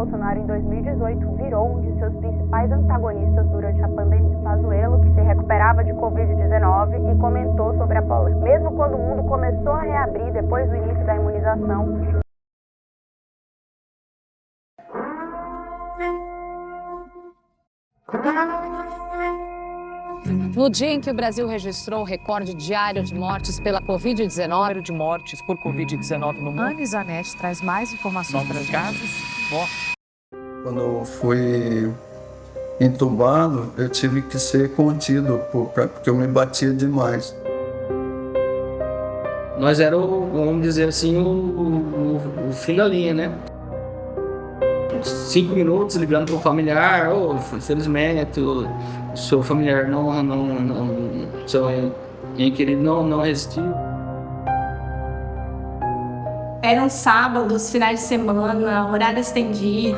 Bolsonaro, em 2018, virou um de seus principais antagonistas durante a pandemia. Pazuello, que se recuperava de Covid-19 e comentou sobre a polêmica. Mesmo quando o mundo começou a reabrir depois do início da imunização, no dia em que o Brasil registrou o recorde diário de mortes pela Covid-19, o número de mortes por Covid-19 no mundo. Ana Zanetti traz mais informações para Novos casos. Quando eu fui entubado, eu tive que ser contido, porque eu me batia demais. Nós éramos, vamos dizer assim, o fim da linha, né? 5 minutos ligando para o familiar, infelizmente, o seu familiar seu ente querido não resistiu. Eram sábados, finais de semana, horário estendido.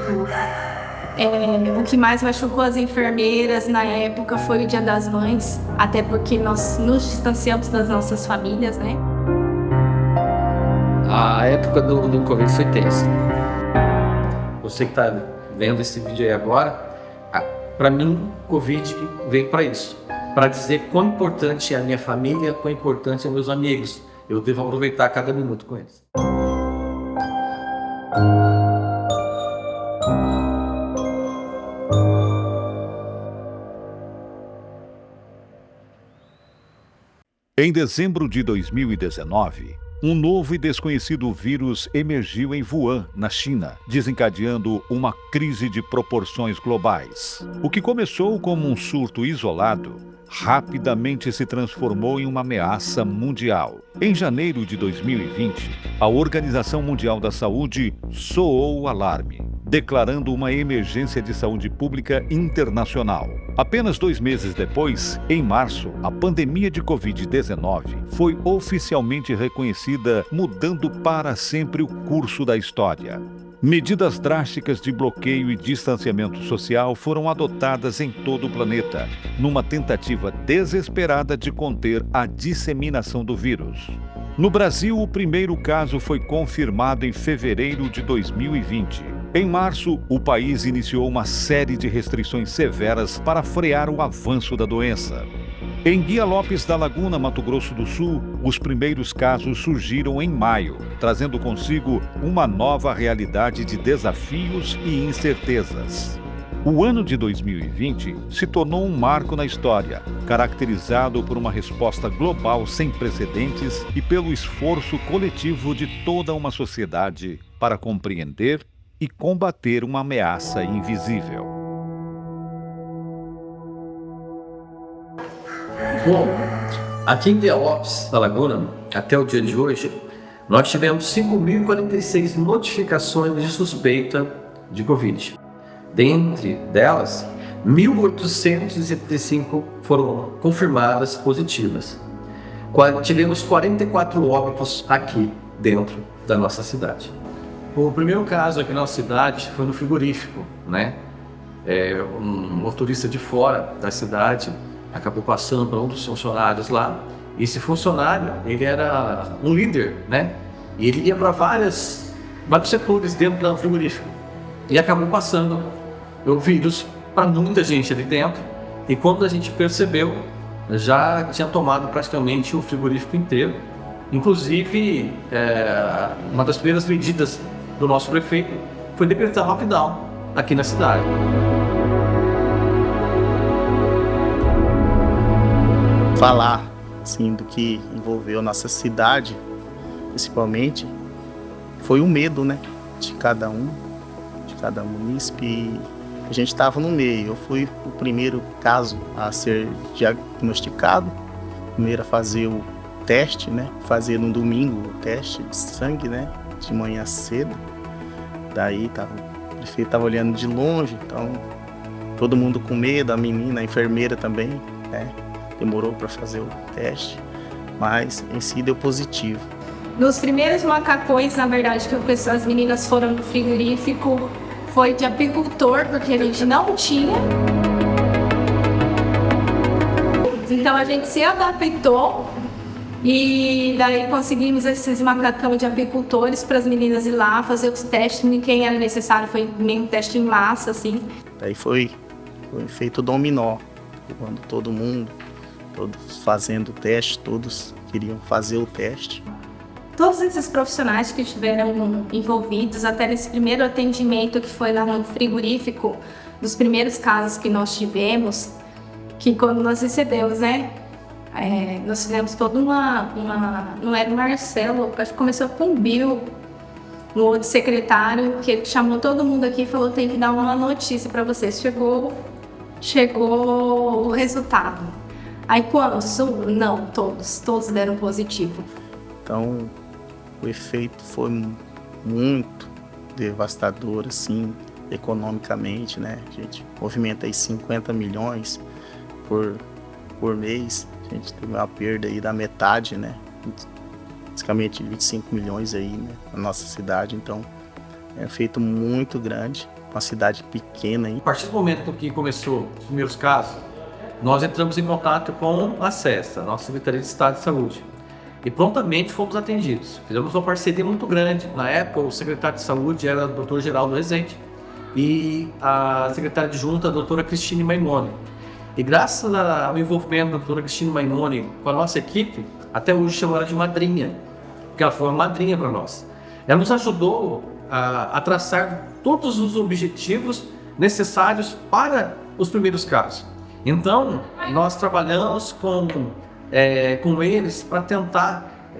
O que mais machucou as enfermeiras na época foi o Dia das Mães, até porque nós nos distanciamos das nossas famílias, né? A época do Covid foi tensa. Você que está vendo esse vídeo aí agora, para mim, o Covid veio para isso. Para dizer quão importante é a minha família, quão importante são meus amigos. Eu devo aproveitar cada minuto com eles. Em dezembro de 2019, um novo e desconhecido vírus emergiu em Wuhan, na China, desencadeando uma crise de proporções globais. O que começou como um surto isolado, rapidamente se transformou em uma ameaça mundial. Em janeiro de 2020, a Organização Mundial da Saúde soou o alarme, declarando uma emergência de saúde pública internacional. Apenas 2 meses depois, em março, a pandemia de Covid-19 foi oficialmente reconhecida, mudando para sempre o curso da história. Medidas drásticas de bloqueio e distanciamento social foram adotadas em todo o planeta, numa tentativa desesperada de conter a disseminação do vírus. No Brasil, o primeiro caso foi confirmado em fevereiro de 2020. Em março, o país iniciou uma série de restrições severas para frear o avanço da doença. Em Guia Lopes da Laguna, Mato Grosso do Sul, os primeiros casos surgiram em maio, trazendo consigo uma nova realidade de desafios e incertezas. O ano de 2020 se tornou um marco na história, caracterizado por uma resposta global sem precedentes e pelo esforço coletivo de toda uma sociedade para compreender e combater uma ameaça invisível. Bom, aqui em Guia Lopes da Laguna, até o dia de hoje, nós tivemos 5.046 notificações de suspeita de Covid. Dentre delas, 1.875 foram confirmadas positivas. Tivemos 44 óbitos aqui dentro da nossa cidade. O primeiro caso aqui na nossa cidade foi no frigorífico, né? Um motorista de fora da cidade acabou passando para um dos funcionários lá. E esse funcionário, ele era um líder, né? E ele ia para vários setores dentro do frigorífico. E acabou passando o vírus para muita gente ali dentro. E quando a gente percebeu, já tinha tomado praticamente o frigorífico inteiro. Inclusive, uma das primeiras medidas do nosso prefeito foi decretar lockdown aqui na cidade. Falar assim, do que envolveu a nossa cidade, principalmente, foi o medo, né, de cada munícipe. A gente estava no meio. Eu fui o primeiro caso a ser diagnosticado, primeiro a fazer o teste, né, fazer no domingo o teste de sangue, né, de manhã cedo. Daí o prefeito estava olhando de longe, então todo mundo com medo, a menina, a enfermeira também, né. Demorou para fazer o teste, mas em si deu positivo. Nos primeiros macacões, na verdade, que as meninas foram no frigorífico, foi de apicultor, porque a gente não tinha. Então a gente se adaptou E daí conseguimos esses macacão de apicultores para as meninas ir lá fazer os testes, quem era necessário, foi meio um teste em massa, assim. Daí foi feito dominó, quando todo mundo, todos fazendo o teste, todos queriam fazer o teste. Todos esses profissionais que estiveram envolvidos, até nesse primeiro atendimento que foi lá no frigorífico, dos primeiros casos que nós tivemos, que quando nós recebemos, né? Nós fizemos toda não era o Marcelo, acho que começou com o Bill, o outro secretário, que ele chamou todo mundo aqui e falou: tem que dar uma notícia para vocês. Chegou o resultado. Aí quantos? Não, todos deram positivo. Então o efeito foi muito devastador, assim, economicamente, né? A gente movimenta aí 50 milhões por mês. A gente teve uma perda aí da metade, né? Basicamente 25 milhões aí, né? Na nossa cidade. Então é um efeito muito grande, uma cidade pequena. Hein? A partir do momento que começou os primeiros casos, nós entramos em contato com a SESTA, a nossa Secretaria de Estado de Saúde, e prontamente fomos atendidos. Fizemos uma parceria muito grande. Na época, o secretário de Saúde era o Dr. Geraldo Rezende e a secretária adjunta, a doutora Cristine Maimone. E graças ao envolvimento da doutora Cristine Maimone com a nossa equipe, até hoje chamamos ela de madrinha, porque ela foi uma madrinha para nós. Ela nos ajudou a traçar todos os objetivos necessários para os primeiros casos. Então, nós trabalhamos com eles para tentar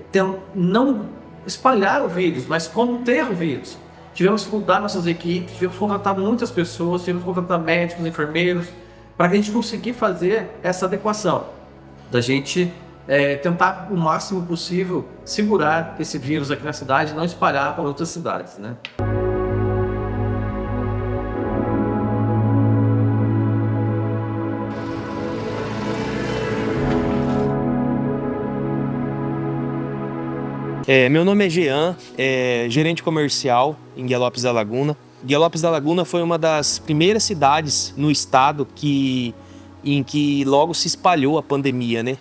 não espalhar o vírus, mas conter o vírus. Tivemos que mudar nossas equipes, tivemos que contratar muitas pessoas, tivemos que contratar médicos, enfermeiros, para que a gente conseguir fazer essa adequação, da gente tentar o máximo possível segurar esse vírus aqui na cidade e não espalhar para outras cidades, né? Meu nome é Jean, gerente comercial em Guiá-Lopes da Laguna. Guiá-Lopes da Laguna foi uma das primeiras cidades no estado em que logo se espalhou a pandemia, né,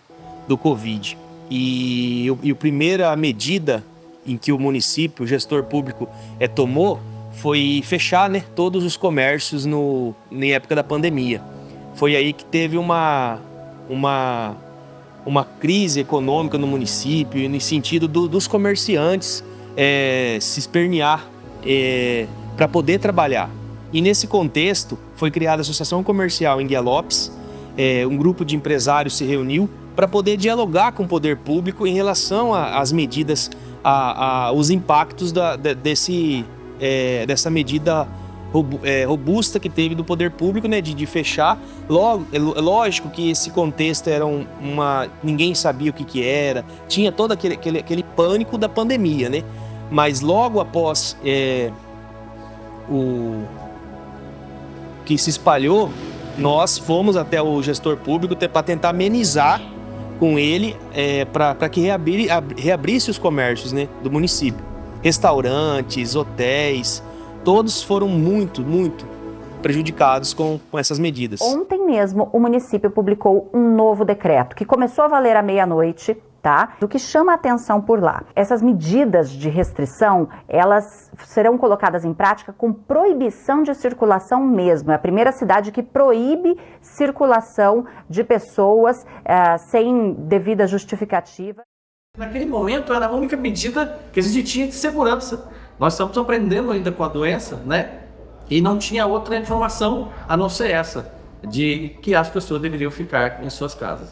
do Covid. E a primeira medida em que o município, o gestor público, tomou foi fechar, né, todos os comércios na época da pandemia. Foi aí que teve uma crise econômica no município, no sentido dos comerciantes se espernear para poder trabalhar. E nesse contexto foi criada a Associação Comercial em Guiá-Lopes, um grupo de empresários se reuniu para poder dialogar com o poder público em relação às medidas, os impactos dessa medida robusta que teve do poder público, né, de fechar. Logo, é lógico que esse contexto era ninguém sabia o que era, tinha todo aquele pânico da pandemia, né? Mas logo após o que se espalhou, nós fomos até o gestor público para tentar amenizar com ele, para que reabrisse os comércios, né, do município. Restaurantes, hotéis, todos foram muito prejudicados com essas medidas. Ontem mesmo, o município publicou um novo decreto que começou a valer à meia-noite, tá? O que chama a atenção por lá, essas medidas de restrição, elas serão colocadas em prática com proibição de circulação mesmo. É a primeira cidade que proíbe circulação de pessoas sem devida justificativa. Naquele momento era a única medida que a gente tinha de segurança. Nós estamos aprendendo ainda com a doença, né? E não tinha outra informação a não ser essa, de que as pessoas deveriam ficar em suas casas.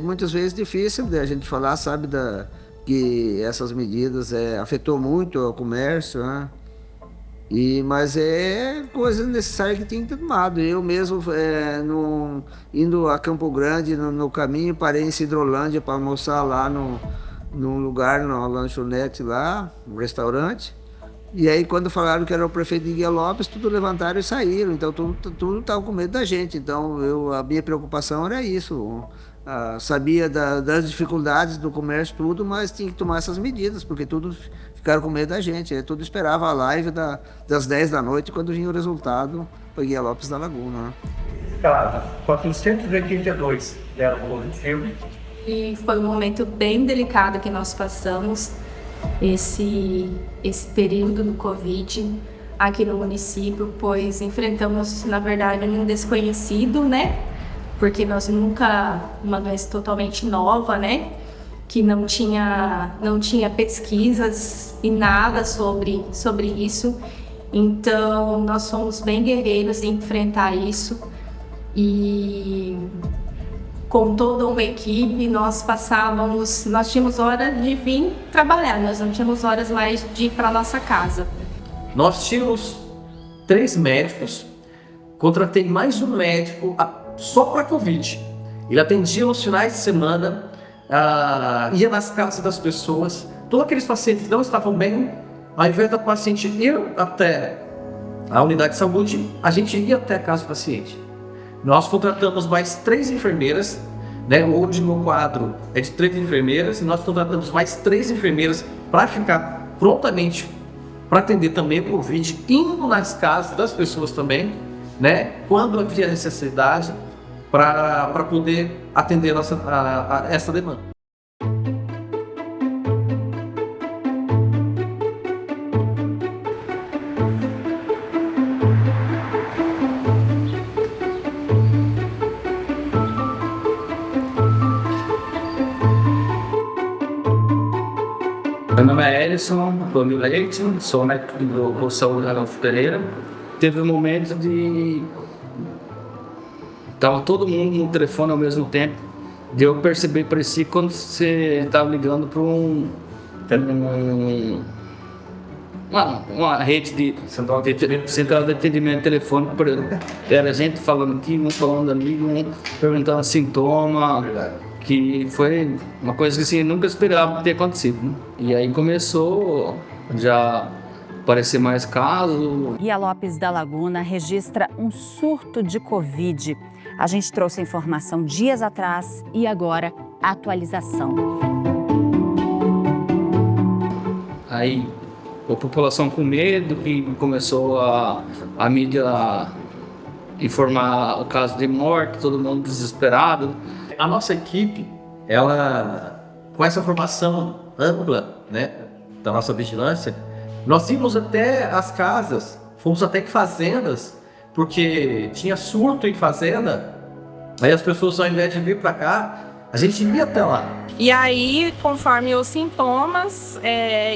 Muitas vezes difícil a gente falar, sabe, que essas medidas afetou muito o comércio, né? Mas é coisa necessária que tem que ter tomado. Eu mesmo, indo a Campo Grande, no caminho, parei em Cidrolândia para almoçar lá num lugar, numa lanchonete lá, um restaurante. E aí, quando falaram que era o prefeito de Guiá-Lopes, tudo levantaram e saíram. Então, tudo estava com medo da gente. Então, a minha preocupação era isso. Sabia das dificuldades do comércio, tudo, mas tinha que tomar essas medidas, porque tudo ficaram com medo da gente. Tudo esperava a live das 10 da noite, quando vinha o resultado para Guiá-Lopes da Laguna. Claro, 482 deram positivo foi um momento bem delicado que nós passamos, esse período do Covid aqui no município, pois enfrentamos, na verdade, um desconhecido, né? Porque nós nunca, uma doença totalmente nova, né? Que não tinha pesquisas e nada sobre isso. Então, nós fomos bem guerreiros em enfrentar isso. E com toda uma equipe, nós tínhamos hora de vir trabalhar, nós não tínhamos horas mais de ir para nossa casa. Nós tínhamos 3 médicos, contratei mais um médico só para Covid. Ele atendia nos finais de semana, ia nas casas das pessoas, todos aqueles pacientes que não estavam bem, ao invés da paciente ir até a unidade de saúde, a gente ia até a casa do paciente. Nós contratamos mais 3 enfermeiras, né? Hoje no quadro é de 3 enfermeiras, e nós contratamos mais 3 enfermeiras para ficar prontamente para atender também o Covid, indo nas casas das pessoas também, né? Quando havia necessidade, para poder atender essa demanda. Meu nome é Ellison, Antônio Leite, sou médico do Saúde Adolfo Pereira. Teve um momento de... Tava todo mundo no telefone ao mesmo tempo, de eu perceber para si quando você estava ligando para uma rede de central de atendimento telefônico. Era gente falando aqui, um falando ali, um perguntando sintoma. Que foi uma coisa que assim, nunca esperava ter acontecido, né? E aí começou já aparecer mais casos. Guia Lopes da Laguna registra um surto de Covid. A gente trouxe a informação dias atrás e agora a atualização. Aí a população com medo, que começou a mídia informar o caso de morte, todo mundo desesperado. A nossa equipe, ela, com essa formação ampla, né, da nossa vigilância, nós íamos até as casas, fomos até fazendas, porque tinha surto em fazenda, aí as pessoas, ao invés de vir para cá, a gente ia até lá. E aí, conforme os sintomas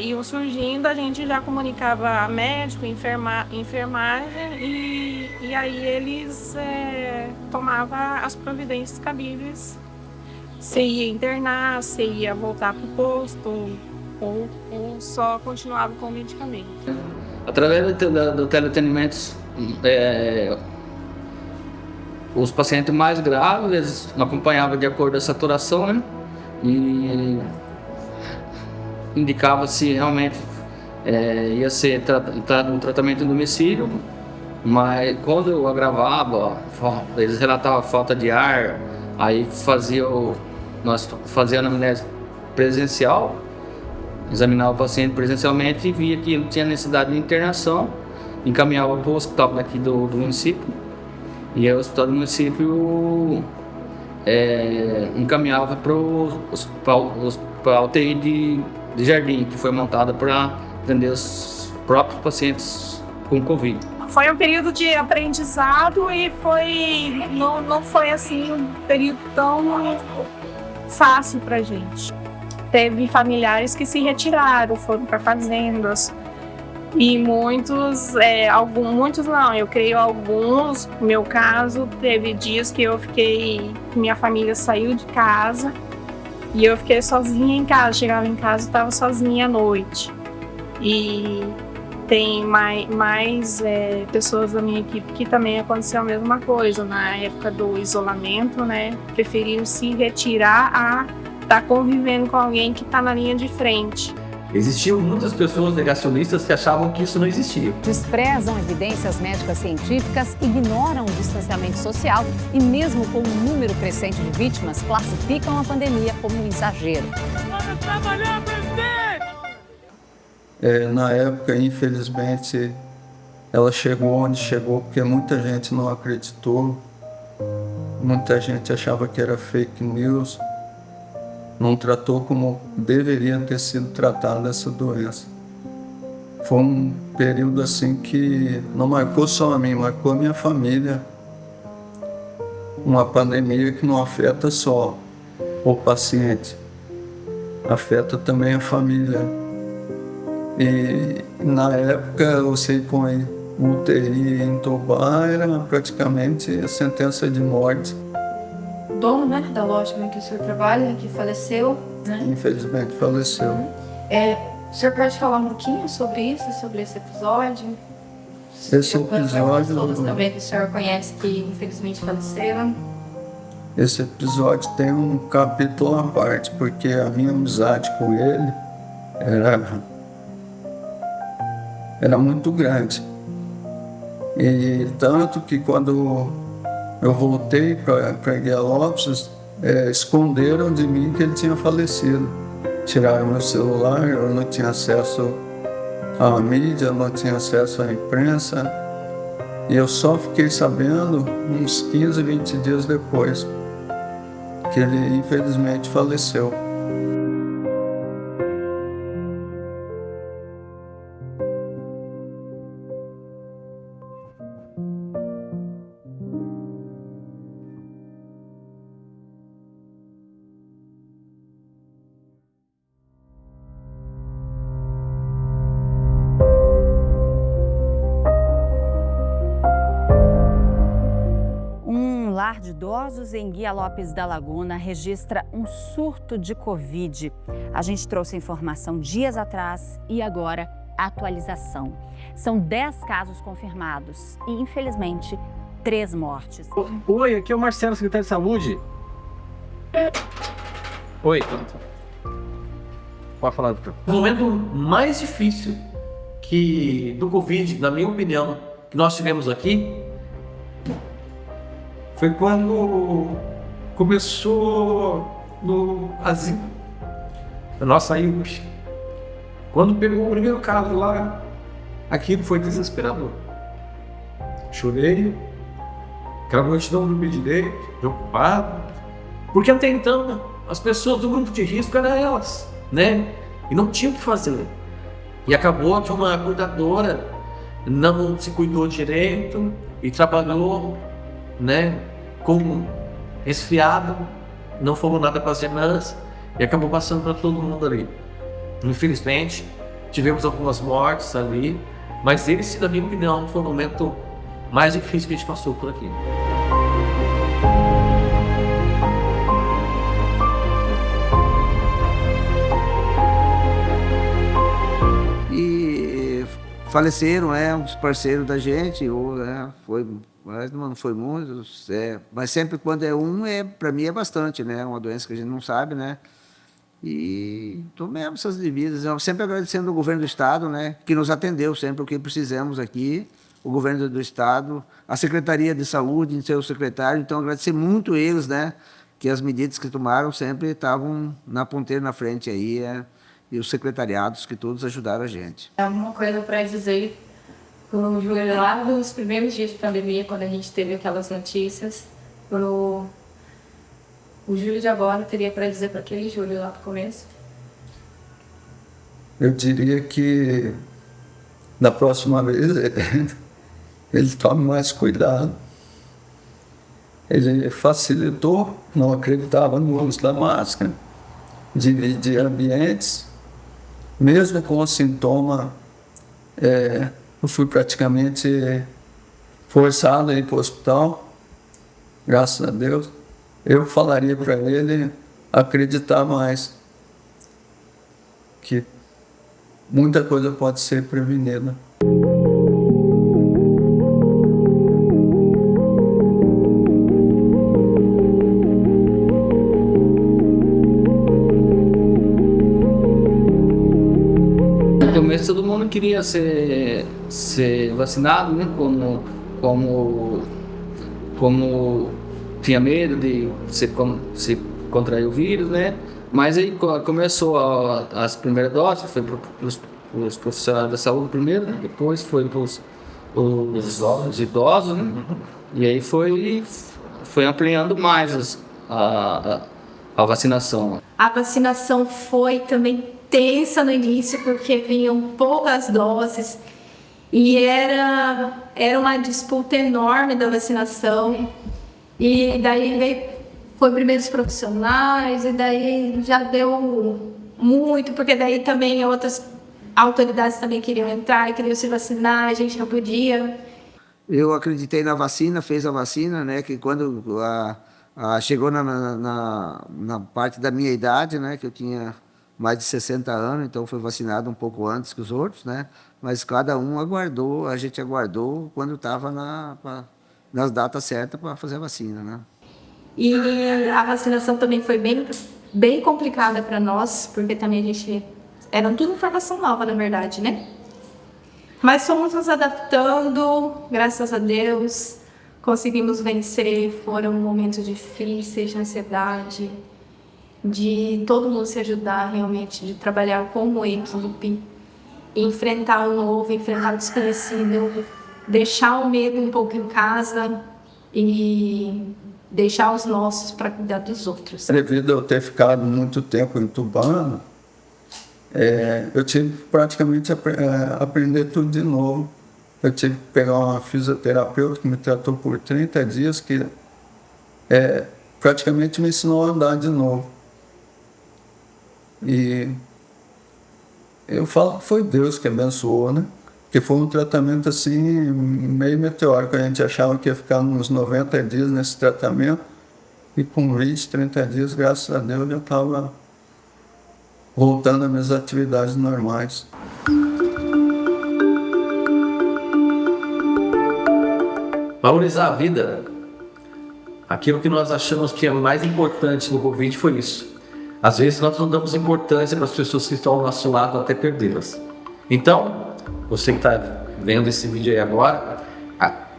iam surgindo, a gente já comunicava médico, enfermagem e aí eles tomavam as providências cabíveis. Se ia internar, se ia voltar para o posto ou só continuava com o medicamento. Através do teleatendimento, os pacientes mais graves, eles acompanhavam de acordo com a saturação, né? E indicava se realmente ia ser um tratamento em domicílio, mas quando eu agravava, eles relatavam falta de ar, aí nós fazíamos anamnese presencial, examinava o paciente presencialmente e via que não tinha necessidade de internação, encaminhava para o hospital daqui do município, e aí o hospital do município encaminhava para a UTI de Jardim, que foi montada para atender os próprios pacientes com Covid. Foi um período de aprendizado e não foi assim um período tão fácil para a gente. Teve familiares que se retiraram, foram para fazendas. E muitos não, eu creio alguns, no meu caso, teve dias que minha família saiu de casa e eu fiquei sozinha em casa, chegava em casa e estava sozinha à noite. E tem mais pessoas da minha equipe que também aconteceu a mesma coisa, na época do isolamento, né, preferiram se retirar a estar convivendo com alguém que está na linha de frente. Existiam muitas pessoas negacionistas que achavam que isso não existia. Desprezam evidências médicas científicas, ignoram o distanciamento social e, mesmo com um número crescente de vítimas, classificam a pandemia como um exagero. Vamos trabalhar, presidente! Na época, infelizmente, ela chegou onde chegou porque muita gente não acreditou, muita gente achava que era fake news. não tratou como deveria ter sido tratada essa doença. Foi um período assim que não marcou só a mim, marcou a minha família. Uma pandemia que não afeta só o paciente, afeta também a família. E na época você põe UTI em entubar, era praticamente a sentença de morte. O dono, né, da loja em que o senhor trabalha, que faleceu, né? Infelizmente faleceu. O senhor pode falar um pouquinho sobre isso, sobre esse episódio? Esse episódio... pessoas também que o senhor conhece que infelizmente faleceram. Esse episódio tem um capítulo à parte, porque a minha amizade com ele era muito grande. E tanto que quando eu voltei para Guielópolis, esconderam de mim que ele tinha falecido. Tiraram meu celular, eu não tinha acesso à mídia, eu não tinha acesso à imprensa. E eu só fiquei sabendo uns 15, 20 dias depois que ele infelizmente faleceu. Lar de idosos em Guielópolis da Laguna registra um surto de Covid. A gente trouxe a informação dias atrás e agora a atualização. São 10 casos confirmados e, infelizmente, 3 mortes. Oi, aqui é o Marcelo, secretário de Saúde. Oi. Pode falar, doutor. O momento mais difícil do Covid, na minha opinião, que nós tivemos aqui, foi quando começou no asilo, na nossa IUP. Quando pegou o primeiro caso lá, aquilo foi desesperador. Chorei, aquela noite não dormi direito, preocupado, porque até então as pessoas do grupo de risco eram elas, né? E não tinham o que fazer. E acabou que uma cuidadora não se cuidou direito e trabalhou, né, com resfriado, não falou nada para as irmãs e acabou passando para todo mundo ali. Infelizmente, tivemos algumas mortes ali, mas esse, na minha opinião, foi o momento mais difícil que a gente passou por aqui. E faleceram, uns parceiros da gente, mas não foi muitos, mas sempre quando é um, para mim é bastante, né? Uma doença que a gente não sabe, né? E tomemos essas devidas. Eu sempre agradecendo ao governo do estado, né? Que nos atendeu sempre o que precisamos aqui, o governo do estado, a Secretaria de Saúde, seu secretário. Então agradecer muito eles, né? Que as medidas que tomaram sempre estavam na ponteira na frente aí, e os secretariados que todos ajudaram a gente. É uma coisa para dizer. No Júlio, lá nos primeiros dias de pandemia, quando a gente teve aquelas notícias, o Júlio de agora teria para dizer para aquele Júlio lá do começo? Eu diria que da próxima vez ele tome mais cuidado. Ele facilitou, não acreditava no uso da máscara, dividir ambientes, mesmo com o sintoma. Eu fui praticamente forçado a ir para o hospital, graças a Deus. Eu falaria para ele acreditar mais, que muita coisa pode ser prevenida. No começo todo mundo queria ser vacinado, né? Como tinha medo de se contrair o vírus, né? Mas aí começou as primeiras doses, foi para os profissionais da saúde primeiro, né? Depois foi para os idosos, né? E aí foi ampliando mais a vacinação? A vacinação foi também tensa no início, porque vinham poucas doses e era uma disputa enorme da vacinação. E daí foi primeiro os profissionais, e daí já deu muito, porque daí também outras autoridades também queriam entrar, queriam se vacinar, a gente não podia. Eu acreditei na vacina, fez a vacina, né? Que quando chegou na parte da minha idade, né? Que eu tinha mais de 60 anos, então foi vacinado um pouco antes que os outros, né? Mas cada um aguardou, a gente aguardou quando estava nas datas certas para fazer a vacina, né? E a vacinação também foi bem complicada para nós, porque também a gente... Era tudo informação nova, na verdade, né? Mas fomos nos adaptando, graças a Deus, conseguimos vencer. Foram momentos difíceis, de ansiedade, de todo mundo se ajudar realmente, de trabalhar como equipe, enfrentar o novo, enfrentar o desconhecido, deixar o medo um pouco em casa e deixar os nossos para cuidar dos outros. Devido a eu ter ficado muito tempo entubando, eu tive que praticamente aprender tudo de novo. Eu tive que pegar uma fisioterapeuta que me tratou por 30 dias, que praticamente me ensinou a andar de novo. E eu falo que foi Deus que abençoou, né? Porque foi um tratamento assim, meio meteórico. A gente achava que ia ficar uns 90 dias nesse tratamento, e com 20, 30 dias, graças a Deus, eu já estava voltando às minhas atividades normais. Valorizar a vida. Aquilo que nós achamos que é mais importante no Covid foi isso. Às vezes nós não damos importância para as pessoas que estão ao nosso lado até perdê-las. Então, você que está vendo esse vídeo aí agora,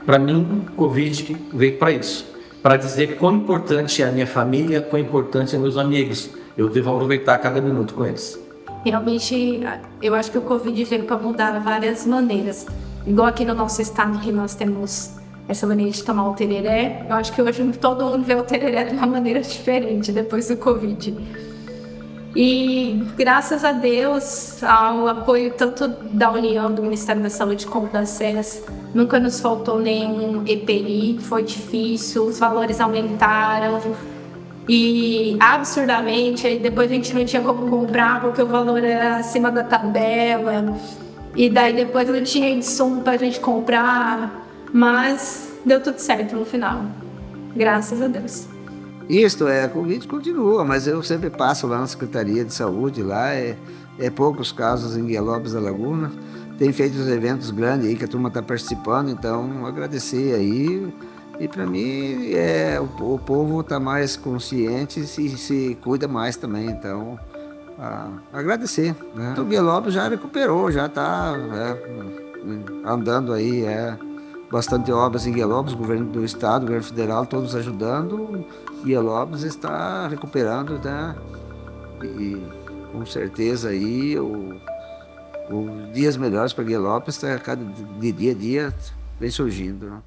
para mim, o Covid veio para isso. Para dizer quão importante é a minha família, quão importante é meus amigos. Eu devo aproveitar cada minuto com eles. Realmente, eu acho que o Covid veio para mudar várias maneiras. Igual aqui no nosso estado, que nós temos essa maneira de tomar o tereré. Eu acho que hoje todo mundo vê o tereré de uma maneira diferente depois do Covid. E graças a Deus, ao apoio tanto da União, do Ministério da Saúde, como da SES, nunca nos faltou nenhum EPI, foi difícil, os valores aumentaram. E absurdamente, aí depois a gente não tinha como comprar porque o valor era acima da tabela. E daí depois não tinha insumo pra gente comprar. Mas deu tudo certo no final. Graças a Deus. Isto a Covid continua, mas eu sempre passo lá na Secretaria de Saúde, lá é poucos casos em Guielópolis da Laguna. Tem feito os eventos grandes aí que a turma está participando, então agradecer aí. E para mim, o povo está mais consciente e se cuida mais também, então agradecer. Né? O Guielópolis já recuperou, já está andando aí, bastante obras em Guielópolis, governo do estado, governo federal, todos ajudando. Guielópolis está recuperando, né? E com certeza aí os dias melhores para Guielópolis, cada dia a dia vem surgindo. Né?